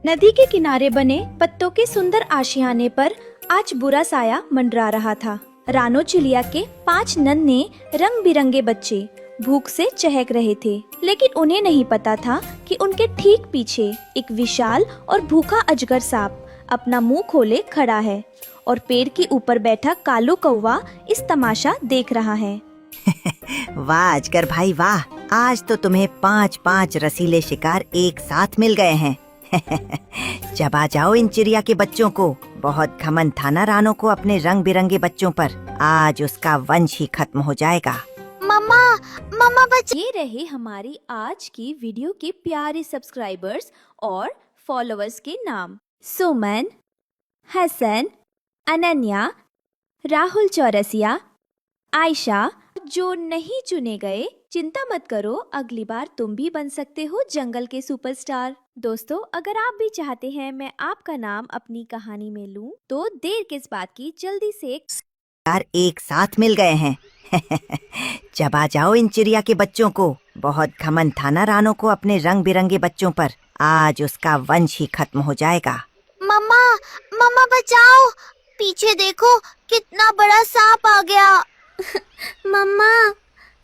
नदी के किनारे बने पत्तों के सुंदर आशियाने पर आज बुरा साया मंडरा रहा था। रानो चिड़िया के 5 नन्हे रंग बिरंगे बच्चे भूख से चहक रहे थे, लेकिन उन्हें नहीं पता था कि उनके ठीक पीछे एक विशाल और भूखा अजगर सांप अपना मुंह खोले खड़ा है और पेड़ के ऊपर बैठा कालू कौवा इस तमाशा देख रहा है। वाह अजगर भाई वाह, आज तो तुम्हें 5 रसीले शिकार एक साथ मिल गए हैं। चबा जाओ इन चिड़िया के बच्चों को। बहुत घमंड था ना रानो को अपने रंग बिरंगे बच्चों पर। आज उसका वंश ही खत्म हो जाएगा। मम्मा ये रहे हमारी आज की वीडियो के प्यारे सब्सक्राइबर्स और फॉलोअर्स के नाम। सुमन, हसन, अनन्या, राहुल चौरसिया, आयशा। जो नहीं चुने गए चिंता मत करो, अगली बार तुम भी बन सकते हो जंगल के सुपरस्टार। दोस्तों, अगर आप भी चाहते हैं मैं आपका नाम अपनी कहानी में लूं, तो देर किस बात की, जल्दी से यार एक साथ मिल गए हैं। चबा जाओ इन चिड़िया के बच्चों को। बहुत घमंड था ना रानो को अपने रंग बिरंगे बच्चों पर। आज उसका वंश ही खत्म हो जाएगा। मम्मा बचाओ, पीछे देखो कितना बड़ा सांप आ गया। मम्मा,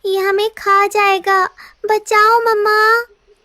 ये हमें खा जाएगा, बचाओ मम्मा।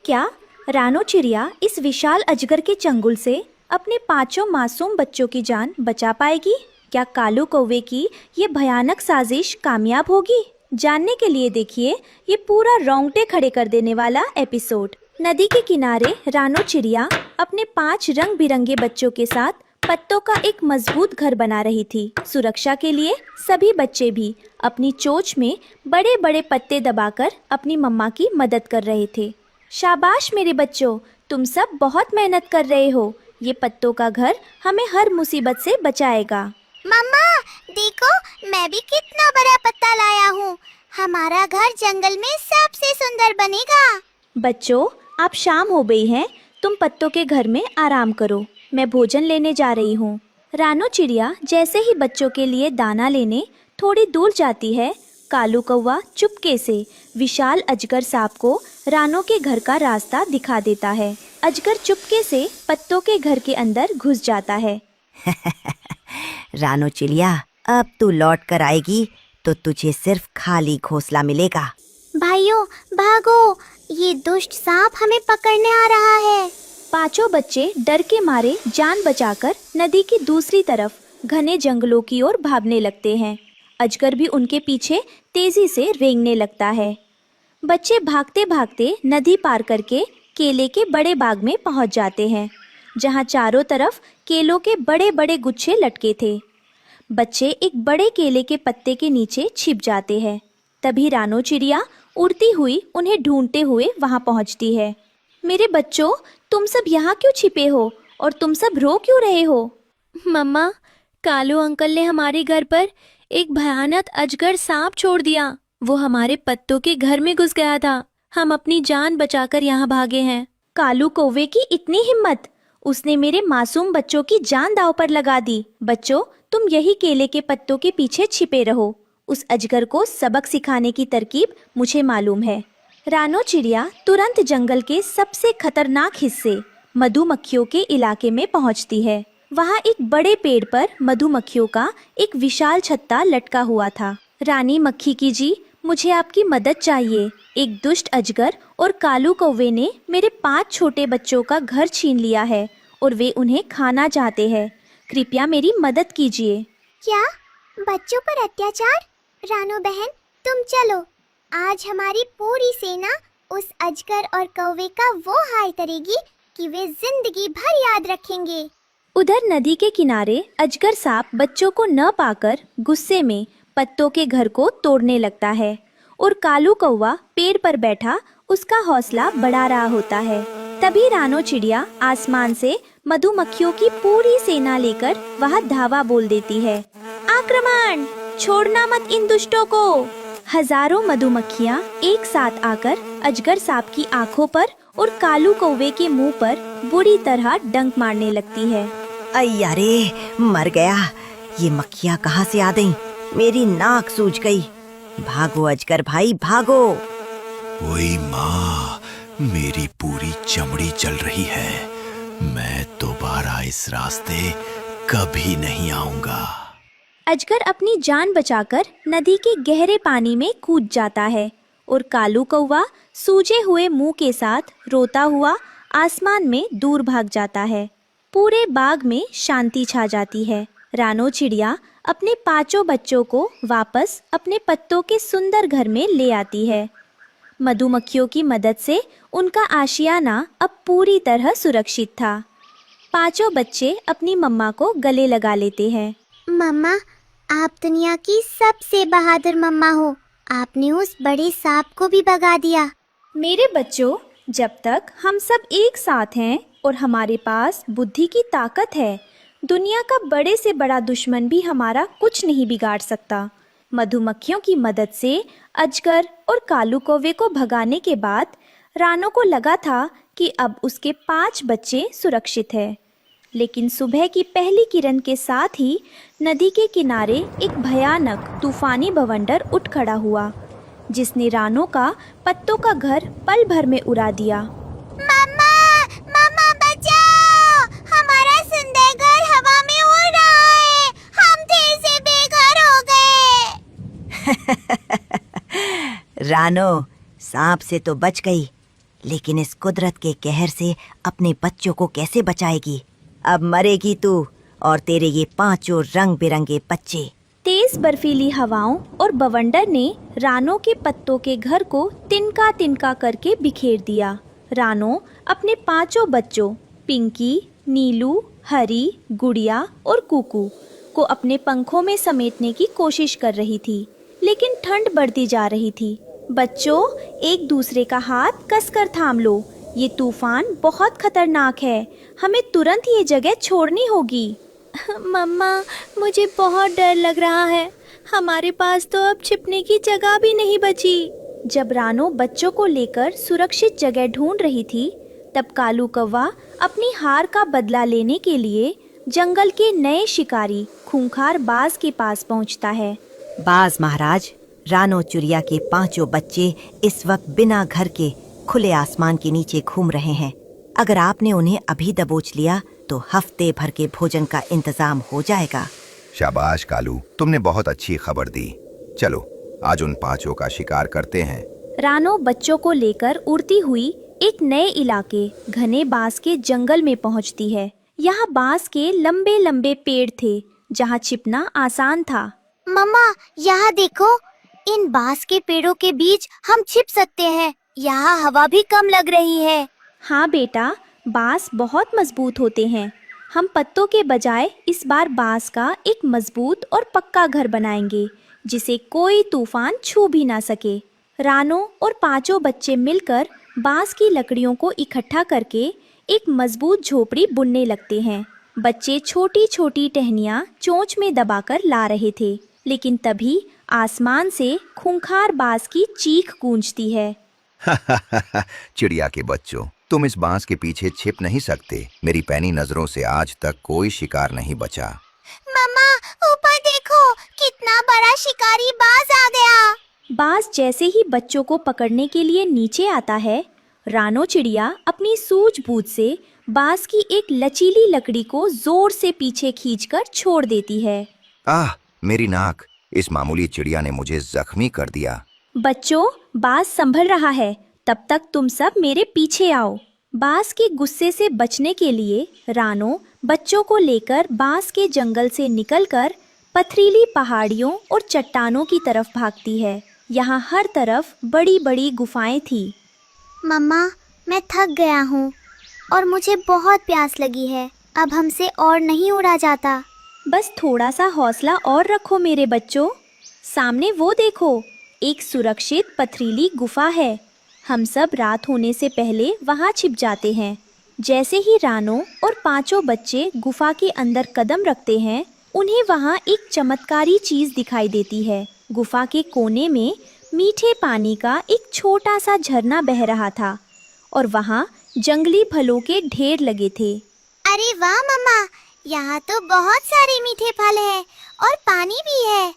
क्या रानो चिड़िया इस विशाल अजगर के चंगुल से अपने 5 मासूम बच्चों की जान बचा पाएगी? क्या कालू कौवे की ये भयानक साजिश कामयाब होगी? जानने के लिए देखिए ये पूरा रोंगटे खड़े कर देने वाला एपिसोड। नदी के किनारे रानो चिड़िया अपने 5 रंग बिरंगे बच्चों के साथ पत्तों का एक मजबूत घर बना रही थी। सुरक्षा के लिए सभी बच्चे भी अपनी चोंच में बड़े बड़े पत्ते दबाकर अपनी मम्मा की मदद कर रहे थे। शाबाश मेरे बच्चों, तुम सब बहुत मेहनत कर रहे हो। ये पत्तों का घर हमें हर मुसीबत से बचाएगा। मम्मा देखो, मैं भी कितना बड़ा पत्ता लाया हूँ। हमारा घर जंगल में सबसे सुंदर बनेगा। बच्चों, आप शाम हो गई है, तुम पत्तों के घर में आराम करो, मैं भोजन लेने जा रही हूँ। रानो चिड़िया जैसे ही बच्चों के लिए दाना लेने थोड़ी दूर जाती है, कालू कौवा चुपके से विशाल अजगर सांप को रानो के घर का रास्ता दिखा देता है। अजगर चुपके से पत्तों के घर के अंदर घुस जाता है। रानो चिड़िया, अब तू लौट कर आएगी तो तुझे सिर्फ खाली घोंसला मिलेगा। भाइयों भागो, ये दुष्ट सांप हमें पकड़ने आ रहा है। 5 बच्चे डर के मारे जान बचाकर नदी की दूसरी तरफ घने जंगलों की ओर भागने लगते हैं। अजगर भी उनके पीछे तेजी से रेंगने लगता है। बच्चे भागते भागते नदी पार करके केले के बड़े बाग में पहुंच जाते हैं, जहां चारों तरफ केलों के बड़े बड़े गुच्छे लटके थे। बच्चे एक बड़े केले के पत्ते के नीचे छिप जाते हैं। तभी रानो चिड़िया उड़ती हुई उन्हें ढूंढते हुए वहां पहुंचती है। मेरे बच्चों, तुम सब यहाँ क्यों छिपे हो और तुम सब रो क्यों रहे हो? मम्मा, कालू अंकल ने हमारे घर पर एक भयानक अजगर सांप छोड़ दिया। वो हमारे पत्तों के घर में घुस गया था। हम अपनी जान बचाकर यहाँ भागे हैं। कालू कौवे की इतनी हिम्मत, उसने मेरे मासूम बच्चों की जान दांव पर लगा दी। बच्चों, तुम यही केले के पत्तों के पीछे छिपे रहो। उस अजगर को सबक सिखाने की तरकीब मुझे मालूम है। रानो चिड़िया तुरंत जंगल के सबसे खतरनाक हिस्से मधुमक्खियों के इलाके में पहुंचती है। वहां एक बड़े पेड़ पर मधुमक्खियों का एक विशाल छत्ता लटका हुआ था। रानी मक्खी की जी, मुझे आपकी मदद चाहिए। एक दुष्ट अजगर और कालू कौवे ने मेरे 5 छोटे बच्चों का घर छीन लिया है और वे उन्हें खाना चाहते हैं। कृपया मेरी मदद कीजिए। क्या बच्चों पर अत्याचार? रानो बहन, तुम चलो, आज हमारी पूरी सेना उस अजगर और कौवे का वो हाल करेगी कि वे जिंदगी भर याद रखेंगे। उधर नदी के किनारे अजगर सांप बच्चों को न पाकर गुस्से में पत्तों के घर को तोड़ने लगता है और कालू कौवा पेड़ पर बैठा उसका हौसला बढ़ा रहा होता है। तभी रानो चिड़िया आसमान से मधुमक्खियों की पूरी सेना लेकर वहां धावा बोल देती है। आक्रमण! छोड़ना मत इन दुष्टों को! हजारों मधुमक्खियां एक साथ आकर अजगर सांप की आंखों पर और कालू कौवे के मुंह पर बुरी तरह डंक मारने लगती है। अय्या रे, मर गया। ये मक्खियाँ कहाँ से आ गईं? मेरी नाक सूज गई। भागो अजगर भाई भागो। ओए माँ, मेरी पूरी चमड़ी जल रही है। मैं दोबारा इस रास्ते कभी नहीं आऊंगा। अजगर अपनी जान बचाकर नदी के गहरे पानी में कूद जाता है और कालू कौवा सूजे हुए मुंह के साथ रोता हुआ आसमान में दूर भाग जाता है। पूरे बाग में शांति छा जाती है। रानो चिड़िया अपने 5 बच्चों को वापस अपने पत्तों के सुंदर घर में ले आती है। मधुमक्खियों की मदद से उनका आशियाना अब पूरी तरह सुरक्षित था। 5 बच्चे अपनी मम्मा को गले लगा लेते हैं। मम्मा, आप दुनिया की सबसे बहादुर मम्मा हो। आपने उस बड़े सांप को भी भगा दिया। मेरे बच्चों, जब तक हम सब एक साथ हैं और हमारे पास बुद्धि की ताकत है, दुनिया का बड़े से बड़ा दुश्मन भी हमारा कुछ नहीं बिगाड़ सकता। मधुमक्खियों की मदद से अजगर और कालू कौवे को भगाने के बाद रानो को लगा था कि अब उसके 5 बच्चे सुरक्षित हैं। लेकिन सुबह की पहली किरण के साथ ही नदी के किनारे एक भयानक तूफानी बवंडर उठ खड़ा हुआ, जिसने रानो का पत्तों का घर पल भर में उड़ा दिया। मम्मा, मम्मा बचाओ! हमारा सुंदर घर हवा में उड़ रहा है। हम थे से बेघर हो गए। रानो, सांप से तो बच गई, लेकिन इस कुदरत के कहर से अपने बच्चों को कैसे बचाएगी? अब मरेगी तू और तेरे ये 5 रंग बिरंगे बच्चे। तेज बर्फीली हवाओं और बवंडर ने रानो के पत्तों के घर को तिनका तिनका करके बिखेर दिया। रानो अपने 5 बच्चों पिंकी, नीलू, हरी, गुड़िया और कुकू को अपने पंखों में समेटने की कोशिश कर रही थी, लेकिन ठंड बढ़ती जा रही थी। बच्चों, एक दूसरे का हाथ कसकर थाम लो। ये तूफान बहुत खतरनाक है। हमें तुरंत ये जगह छोड़नी होगी। मम्मा, मुझे बहुत डर लग रहा है। हमारे पास तो अब छिपने की जगह भी नहीं बची। जब रानो बच्चों को लेकर सुरक्षित जगह ढूंढ रही थी, तब कालू कौवा अपनी हार का बदला लेने के लिए जंगल के नए शिकारी खूंखार बाज के पास पहुंचता है। बाज महाराज, रानो चिड़िया के 5 बच्चे इस वक्त बिना घर के खुले आसमान के नीचे घूम रहे हैं। अगर आपने उन्हें अभी दबोच लिया तो हफ्ते भर के भोजन का इंतजाम हो जाएगा। शाबाश कालू, तुमने बहुत अच्छी खबर दी। चलो आज उन 5 का शिकार करते हैं। रानो बच्चों को लेकर उड़ती हुई एक नए इलाके घने बांस के जंगल में पहुंचती है। यहाँ बांस के लंबे लंबे पेड़ थे, जहाँ छिपना आसान था। मम्मा, यहाँ देखो, इन बांस के पेड़ों के बीच हम छिप सकते हैं। यहाँ हवा भी कम लग रही है। हाँ बेटा, बांस बहुत मजबूत होते हैं। हम पत्तों के बजाय इस बार बांस का एक मजबूत और पक्का घर बनाएंगे, जिसे कोई तूफान छू भी ना सके। रानो और 5 बच्चे मिलकर बांस की लकड़ियों को इकट्ठा करके एक मजबूत झोपड़ी बुनने लगते हैं। बच्चे छोटी छोटी टहनियाँ चोंच में दबाकर ला रहे थे, लेकिन तभी आसमान से खूंखार बाज की चीख गूंजती है। चिड़िया के बच्चों, तुम इस बांस के पीछे छिप नहीं सकते। मेरी पैनी नजरों से आज तक कोई शिकार नहीं बचा। मम्मा, ऊपर देखो, कितना बड़ा शिकारी बाज आ गया। बाज जैसे ही बच्चों को पकड़ने के लिए नीचे आता है, रानो चिड़िया अपनी सूझबूझ से बाज की एक लचीली लकड़ी को जोर से पीछे खींचकर छोड़ देती है। आह, मेरी नाक! इस मामूली चिड़िया ने मुझे जख्मी कर दिया। बच्चों, बाज संभल रहा है, तब तक तुम सब मेरे पीछे आओ। बाज के गुस्से से बचने के लिए रानो बच्चों को लेकर बांस के जंगल से निकलकर पथरीली पहाड़ियों और चट्टानों की तरफ भागती है। यहाँ हर तरफ बड़ी बड़ी गुफाएं थी। मम्मा, मैं थक गया हूँ और मुझे बहुत प्यास लगी है। अब हमसे और नहीं उड़ा जाता। बस थोड़ा सा हौसला और रखो मेरे बच्चों। सामने वो देखो, एक सुरक्षित पथरीली गुफा है। हम सब रात होने से पहले वहाँ छिप जाते हैं। जैसे ही रानो और 5 बच्चे गुफा के अंदर कदम रखते हैं, उन्हें वहाँ एक चमत्कारी चीज दिखाई देती है। गुफा के कोने में मीठे पानी का एक छोटा सा झरना बह रहा था और वहाँ जंगली फलों के ढेर लगे थे। अरे वाह मम्मा, यहाँ तो बहुत सारे मीठे फल हैं और पानी भी है।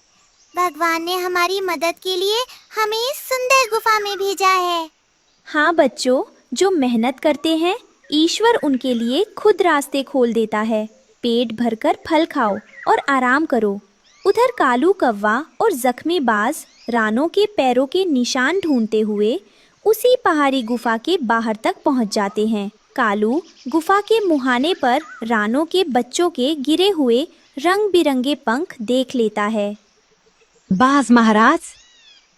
भगवान ने हमारी मदद के लिए हमें इस सुंदर गुफा में भेजा है। हाँ बच्चों, जो मेहनत करते हैं ईश्वर उनके लिए खुद रास्ते खोल देता है। पेट भरकर फल खाओ और आराम करो। उधर कालू कौवा और जख्मी बाज रानो के पैरों के निशान ढूंढते हुए उसी पहाड़ी गुफा के बाहर तक पहुंच जाते हैं। कालू गुफा के मुहाने पर रानो के बच्चों के गिरे हुए रंग बिरंगे पंख देख लेता है। बाज महाराज,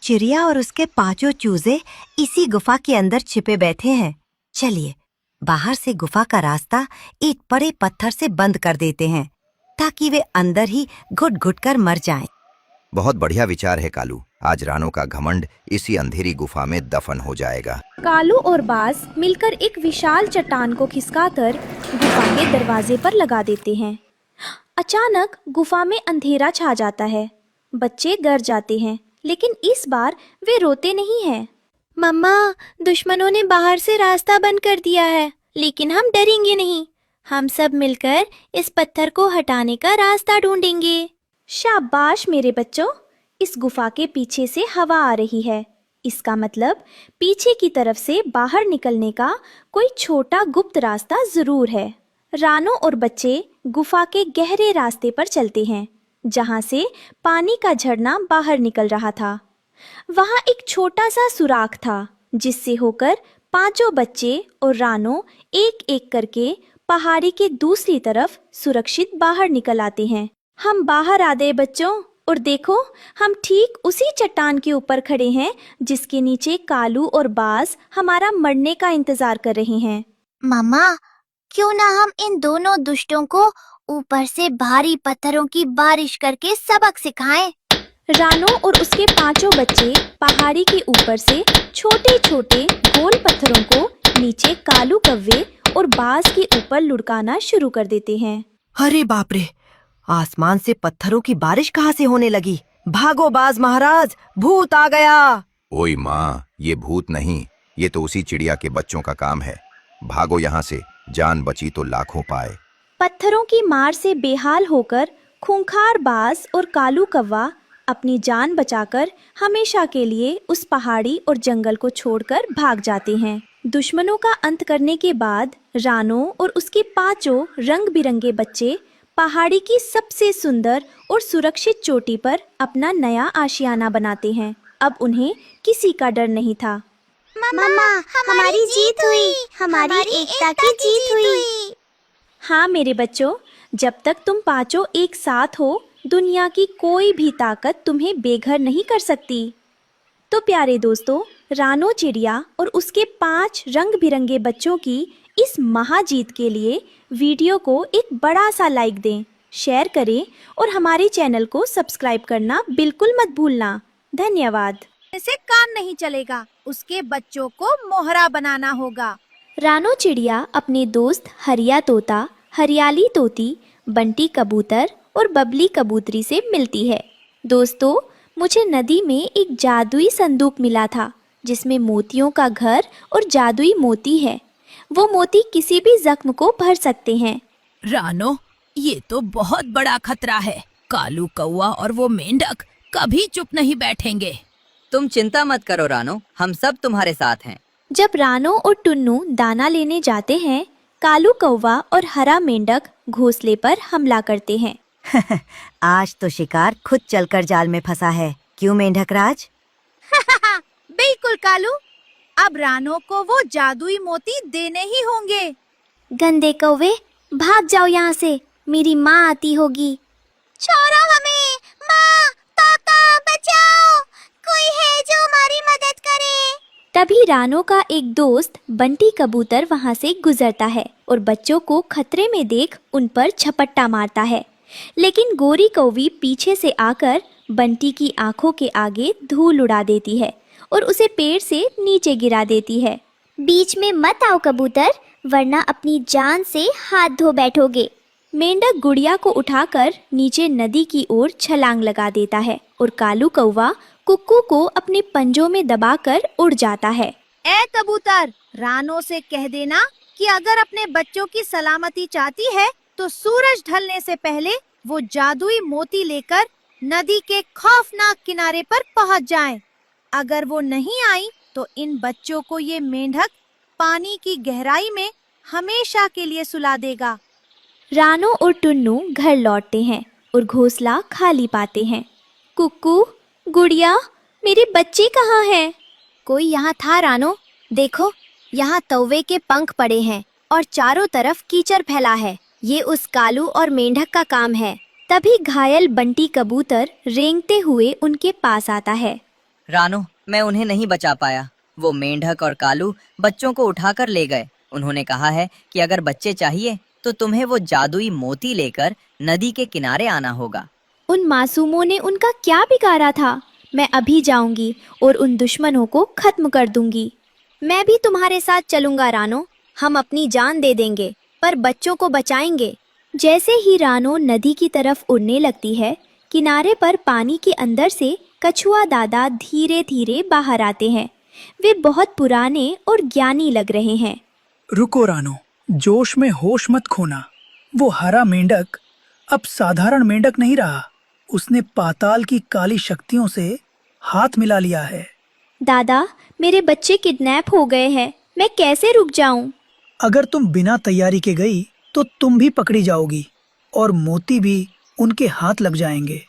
चिड़िया और उसके 5 चूजे इसी गुफा के अंदर छिपे बैठे हैं। चलिए बाहर से गुफा का रास्ता एक बड़े पत्थर से बंद कर देते हैं ताकि वे अंदर ही घुट घुट कर मर जाएं। बहुत बढ़िया विचार है कालू। आज रानो का घमंड इसी अंधेरी गुफा में दफन हो जाएगा। कालू और बाज मिलकर एक विशाल चट्टान को खिसकाकर गुफा के दरवाजे पर लगा देते हैं। अचानक गुफा में अंधेरा छा जाता है। बच्चे डर जाते हैं, लेकिन इस बार वे रोते नहीं हैं। मम्मा, दुश्मनों ने बाहर से रास्ता बंद कर दिया है, लेकिन हम डरेंगे नहीं। हम सब मिलकर इस पत्थर को हटाने का रास्ता ढूंढेंगे। शाबाश मेरे बच्चों, इस गुफा के पीछे से हवा आ रही है। इसका मतलब पीछे की तरफ से बाहर निकलने का कोई छोटा गुप्त रास्ता जरूर है। रानो और बच्चे गुफा के गहरे रास्ते पर चलते हैं, जहां से पानी का झरना बाहर निकल रहा था। वहां एक छोटा सा सुराख था, जिससे होकर 5 बच्चे और रानो एक एक करके पहाड़ी के दूसरी तरफ सुरक्षित बाहर निकल आते हैं। हम बाहर आ गए बच्चों, और देखो हम ठीक उसी चट्टान के ऊपर खड़े हैं जिसके नीचे कालू और बाज हमारा मरने का इंतजार कर रहे हैं। मम्मा, क्यों ना हम इन दोनों दुष्टों को ऊपर से भारी पत्थरों की बारिश करके सबक सिखाएं। रानो और उसके 5 बच्चे पहाड़ी के ऊपर से छोटे छोटे गोल पत्थरों को नीचे कालू कौवे और बाज के ऊपर लुढ़काना शुरू कर देते हैं। अरे बाप रे, आसमान से पत्थरों की बारिश कहाँ से होने लगी? भागो बाज महाराज, भूत आ गया। ओए माँ, ये भूत नहीं, ये तो उसी चिड़िया के बच्चों का काम है। भागो यहाँ से, जान बची तो लाखों पाए। पत्थरों की मार से बेहाल होकर खूंखार बाज और कालू कौवा अपनी जान बचाकर हमेशा के लिए उस पहाड़ी और जंगल को छोड़कर भाग जाते हैं। दुश्मनों का अंत करने के बाद रानो और उसके 5 रंग बिरंगे बच्चे पहाड़ी की सबसे सुंदर और सुरक्षित चोटी पर अपना नया आशियाना बनाते हैं। अब उन्हें किसी का डर नहीं था। मम्मा, हमारी जीत हुई, हमारी एकता की जीत हुई। हाँ मेरे बच्चों, जब तक तुम 5 एक साथ हो, दुनिया की कोई भी ताकत तुम्हें बेघर नहीं कर सकती। तो प्यारे दोस्तों, रानो चिड़िया और उसके 5 रंग बिरंगे बच्चों की इस महाजीत के लिए वीडियो को एक बड़ा सा लाइक दें, शेयर करें और हमारे चैनल को सब्सक्राइब करना बिल्कुल मत भूलना। धन्यवाद। इसे काम नहीं चलेगा, उसके बच्चों को मोहरा बनाना होगा। रानो चिड़िया अपने दोस्त हरिया तोता, हरियाली तोती, बंटी कबूतर और बबली कबूतरी से मिलती है। दोस्तों, मुझे नदी में एक जादुई संदूक मिला था जिसमें मोतियों का घर और जादुई मोती है। वो मोती किसी भी जख्म को भर सकते हैं। रानो, ये तो बहुत बड़ा खतरा है। कालू कौवा और वो मेंढक कभी चुप नहीं बैठेंगे। तुम चिंता मत करो रानो, हम सब तुम्हारे साथ हैं। जब रानो और टुन्नू दाना लेने जाते हैं, कालू कौवा और हरा मेंढक घोंसले पर हमला करते हैं। आज तो शिकार खुद चलकर जाल में फंसा है, क्यों मेंढक राज? बिल्कुल कालू, अब रानो को वो जादुई मोती देने ही होंगे। गंदे कौवे, भाग जाओ यहाँ से, मेरी माँ आती होगी। छोड़ो हमें, माँ, पापा, बचाओ, कोई है जो हमारी मदद करे। तभी रानो का एक दोस्त बंटी कबूतर वहाँ से गुजरता है और बच्चों को खतरे में देख उन पर झपट्टा मारता है। लेकिन गोरी कौवी पीछे से आकर बंटी की आंखों के आगे धूल उड़ा देती है और उसे पेड़ से नीचे गिरा देती है। बीच में मत आओ कबूतर, वरना अपनी जान से हाथ धो बैठोगे। मेंढक गुड़िया को उठाकर नीचे नदी की ओर छलांग लगा देता है और कालू कौवा कुक्कू को अपने पंजों में दबाकर उड़ जाता है। ए कबूतर, रानो से कह देना कि अगर अपने बच्चों की सलामती चाहती है तो सूरज ढलने से पहले वो जादुई मोती लेकर नदी के खौफनाक किनारे पर पहुंच जाएं। अगर वो नहीं आई तो इन बच्चों को ये मेंढक पानी की गहराई में हमेशा के लिए सुला देगा। रानो और टुन्नू घर लौटते हैं और घोंसला खाली पाते हैं। कुक्कू, गुड़िया, मेरे बच्चे कहाँ हैं? कोई यहाँ था रानो, देखो यहाँ तौवे के पंख पड़े हैं और चारों तरफ कीचड़ फैला है। ये उस कालू और मेंढक का काम है। तभी घायल बंटी कबूतर रेंगते हुए उनके पास आता है। रानो, मैं उन्हें नहीं बचा पाया। वो मेंढक और कालू बच्चों को उठाकर ले गए। उन्होंने कहा है कि अगर बच्चे चाहिए तो तुम्हें वो जादुई मोती लेकर नदी के किनारे आना होगा। उन मासूमों ने उनका क्या बिगाड़ा था? मैं अभी जाऊंगी और उन दुश्मनों को खत्म कर दूंगी। मैं भी तुम्हारे साथ चलूंगा रानो। हम अपनी जान दे देंगे पर बच्चों को बचाएंगे। जैसे ही रानो नदी की तरफ उड़ने लगती है, किनारे पर पानी के अंदर से कछुआ दादा धीरे धीरे बाहर आते हैं। वे बहुत पुराने और ज्ञानी लग रहे हैं। रुको रानो, जोश में होश मत खोना। वो हरा मेंढक अब साधारण मेंढक नहीं रहा। उसने पाताल की काली शक्तियों से हाथ मिला लिया है। दादा, मेरे बच्चे किडनैप हो गए हैं। मैं कैसे रुक जाऊं? अगर तुम बिना तैयारी के गई तो तुम भी पकड़ी जाओगी और मोती भी उनके हाथ लग जाएंगे।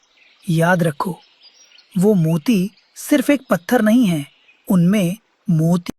याद रखो, वो मोती सिर्फ एक पत्थर नहीं है, उनमें मोती